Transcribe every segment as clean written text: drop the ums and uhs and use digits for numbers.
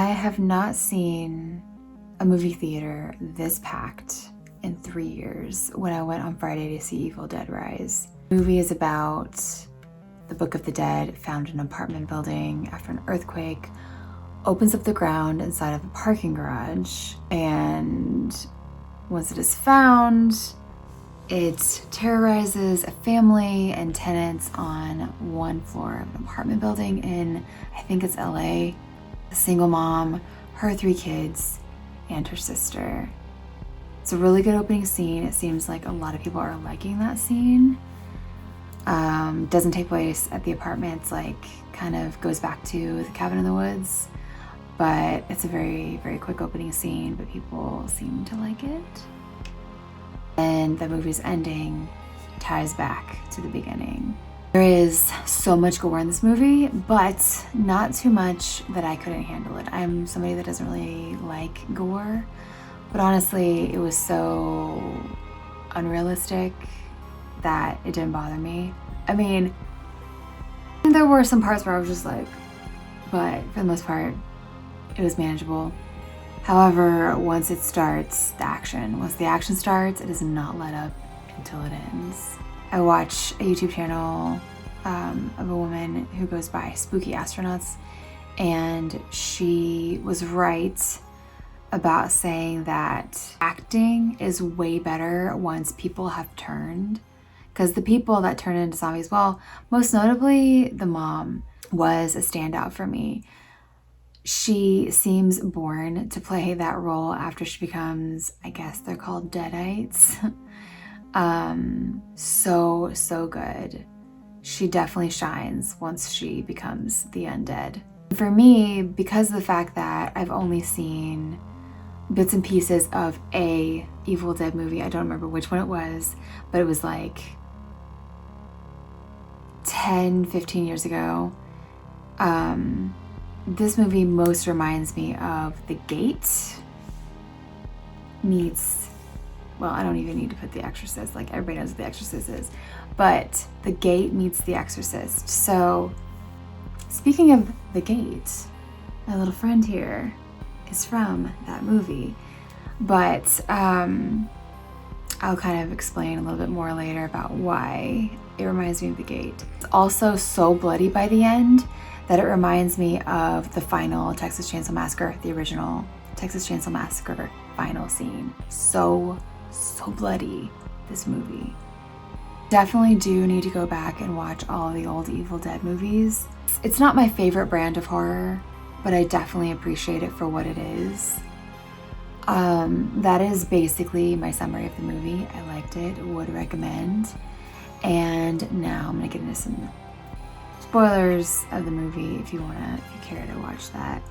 have not seen a movie theater this packed in 3 years when I went on Friday to see Evil Dead Rise. The movie is about the Book of the Dead found in an apartment building after an earthquake opens up the ground inside of a parking garage, and once it is found, it terrorizes a family and tenants on one floor of an apartment building in, I think it's LA. A single mom, her 3 kids, and her sister. It's a really good opening scene. It seems like a lot of people are liking that scene. Doesn't take place at the apartment. It's like kind of goes back to the cabin in the woods, but it's a very, very quick opening scene, but people seem to like it. And the movie's ending ties back to the beginning. There is so much gore in this movie, but not too much that I couldn't handle it. I'm somebody that doesn't really like gore, but honestly, it was so unrealistic that it didn't bother me. I mean, there were some parts where I was just like, but for the most part, it was manageable. However, once it starts, once the action starts, it does not let up until it ends. I watch a YouTube channel of a woman who goes by Spooky Astronauts, and she was right about saying that acting is way better once people have turned, because the people that turn into zombies, well, most notably the mom was a standout for me. She seems born to play that role after she becomes, I guess they're called Deadites. So good. She definitely shines once she becomes the undead. For me, because of the fact that I've only seen bits and pieces of a Evil Dead movie, I don't remember which one it was, but it was like 10, 15 years ago. This movie most reminds me of The Gate meets, well, I don't even need to put The Exorcist, like everybody knows what The Exorcist is, but The Gate meets The Exorcist. So speaking of The Gate, my little friend here is from that movie, but I'll kind of explain a little bit more later about why it reminds me of The Gate. It's also so bloody by the end that it reminds me of the final Texas Chainsaw Massacre, the original Texas Chainsaw Massacre final scene. So bloody, this movie. Definitely do need to go back and watch all the old Evil Dead movies. It's not my favorite brand of horror, but I definitely appreciate it for what it is. That is basically my summary of the movie. I liked it, would recommend. And now I'm gonna get into some spoilers of the movie if you care to watch that.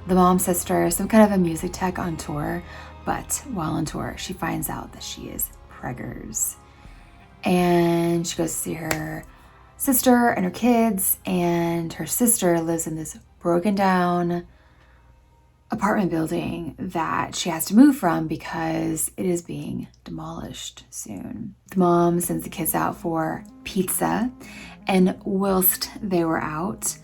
The mom's sister is some kind of a music tech on tour, but while on tour, she finds out that she is preggers. And she goes to see her sister and her kids, and her sister lives in this broken down apartment building that she has to move from because it is being demolished soon. The mom sends the kids out for pizza, and whilst they were out,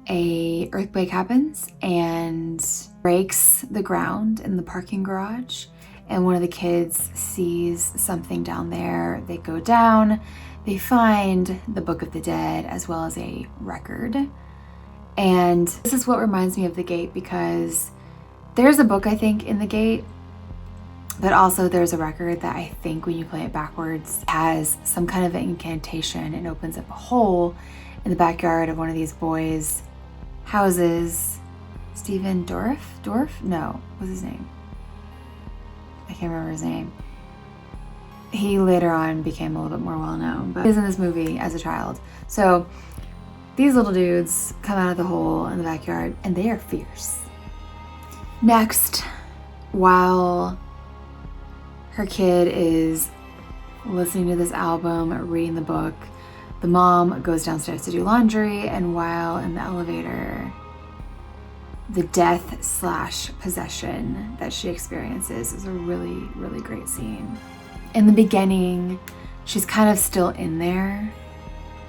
a earthquake happens and breaks the ground in the parking garage, and one of the kids sees something down there. They go down, they find the Book of the Dead as well as a record. And this is what reminds me of The Gate, because there's a book, I think, in The Gate, but also there's a record that I think when you play it backwards has some kind of an incantation and opens up a hole in the backyard of one of these boys' houses. Stephen Dorff? No, what's his name? I can't remember his name. He later on became a little bit more well-known, but he was in this movie as a child. So these little dudes come out of the hole in the backyard, and they are fierce. Next, while her kid is listening to this album, reading the book, the mom goes downstairs to do laundry, and while in the elevator, the death/possession that she experiences is a really, really great scene. In the beginning, she's kind of still in there,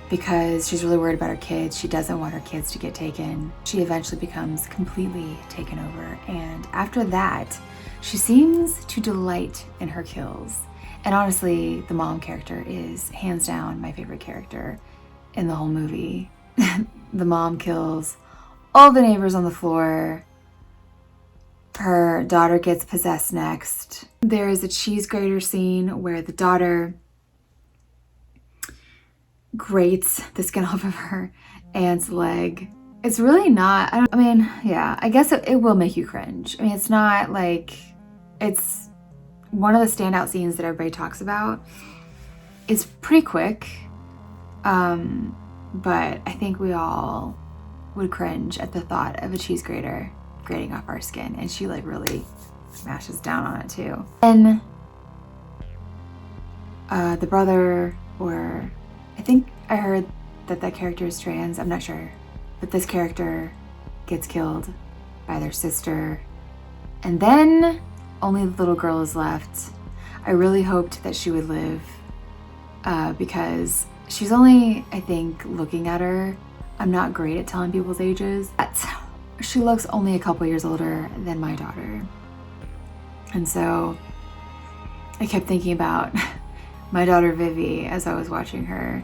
because she's really worried about her kids. She doesn't want her kids to get taken. She eventually becomes completely taken over. And after that, she seems to delight in her kills. And honestly, the mom character is hands down my favorite character in the whole movie. The mom kills all the neighbors on the floor. Her daughter gets possessed next. There is a cheese grater scene where the daughter grates the skin off of her aunt's leg. It's really not, I guess it will make you cringe. I mean, it's not like, it's one of the standout scenes that everybody talks about. It's pretty quick, but I think we all would cringe at the thought of a cheese grater grating off our skin, and she like really smashes down on it too. And the brother, or I think I heard that character is trans, I'm not sure, but this character gets killed by their sister, and then only the little girl is left. I really hoped that she would live, because she's only, I think, looking at her, I'm not great at telling people's ages, but she looks only a couple years older than my daughter. And so I kept thinking about my daughter Vivi as I was watching her.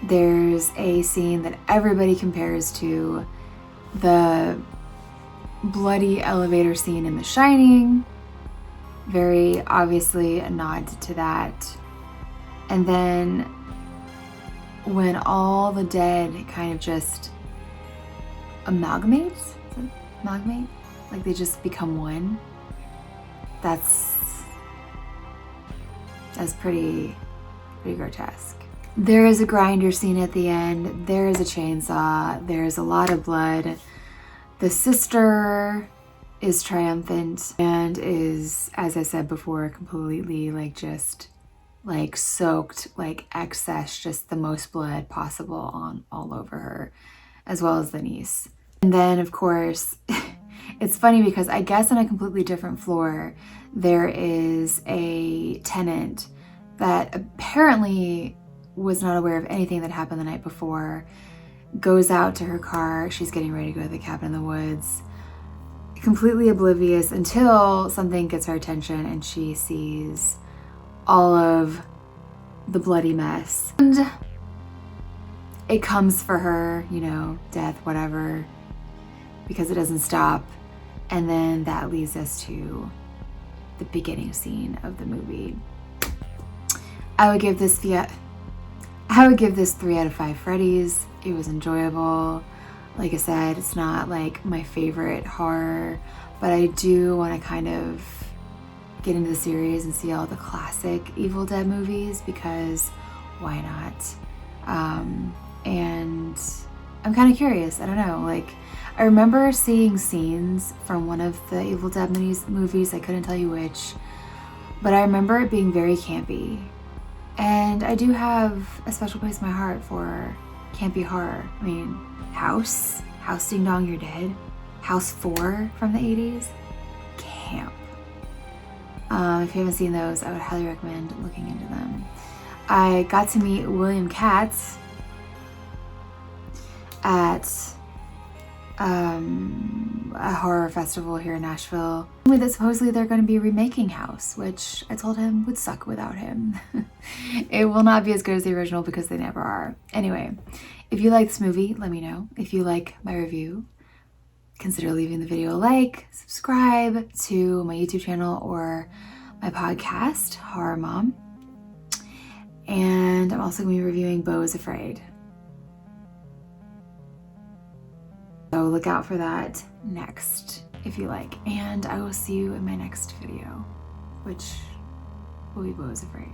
There's a scene that everybody compares to the bloody elevator scene in The Shining. Very obviously a nod to that. And then when all the dead kind of just amalgamate, like they just become one. That's pretty grotesque. There is a grinder scene at the end. There is a chainsaw. There's a lot of blood. The sister is triumphant and is, as I said before, completely like soaked, like excess, just the most blood possible on all over her, as well as the niece. And then of course, it's funny because I guess on a completely different floor, there is a tenant that apparently was not aware of anything that happened the night before, goes out to her car, she's getting ready to go to the cabin in the woods, completely oblivious until something gets her attention and she sees all of the bloody mess. And it comes for her, you know, death, whatever, because it doesn't stop. And then that leads us to the beginning scene of the movie. I would give this 3 out of 5 Freddy's. It was enjoyable. Like I said, it's not like my favorite horror, but I do want to kind of get into the series and see all the classic Evil Dead movies, because why not? And I'm kind of curious. I don't know, like I remember seeing scenes from one of the Evil Dead movies, I couldn't tell you which, but I remember it being very campy. And I do have a special place in my heart for campy horror. I mean, House Ding Dong You're Dead, House 4 from the 80s, camp. If you haven't seen those, I would highly recommend looking into them. I got to meet William Katz at a horror festival here in Nashville. That supposedly they're going to be remaking House, which I told him would suck without him. It will not be as good as the original because they never are. Anyway, if you like this movie, let me know. If you like my review, consider leaving the video a like, subscribe to my YouTube channel or my podcast, Horror Mom. And I'm also going to be reviewing Beau is Afraid. So look out for that next, if you like. And I will see you in my next video, which will be Beau is Afraid.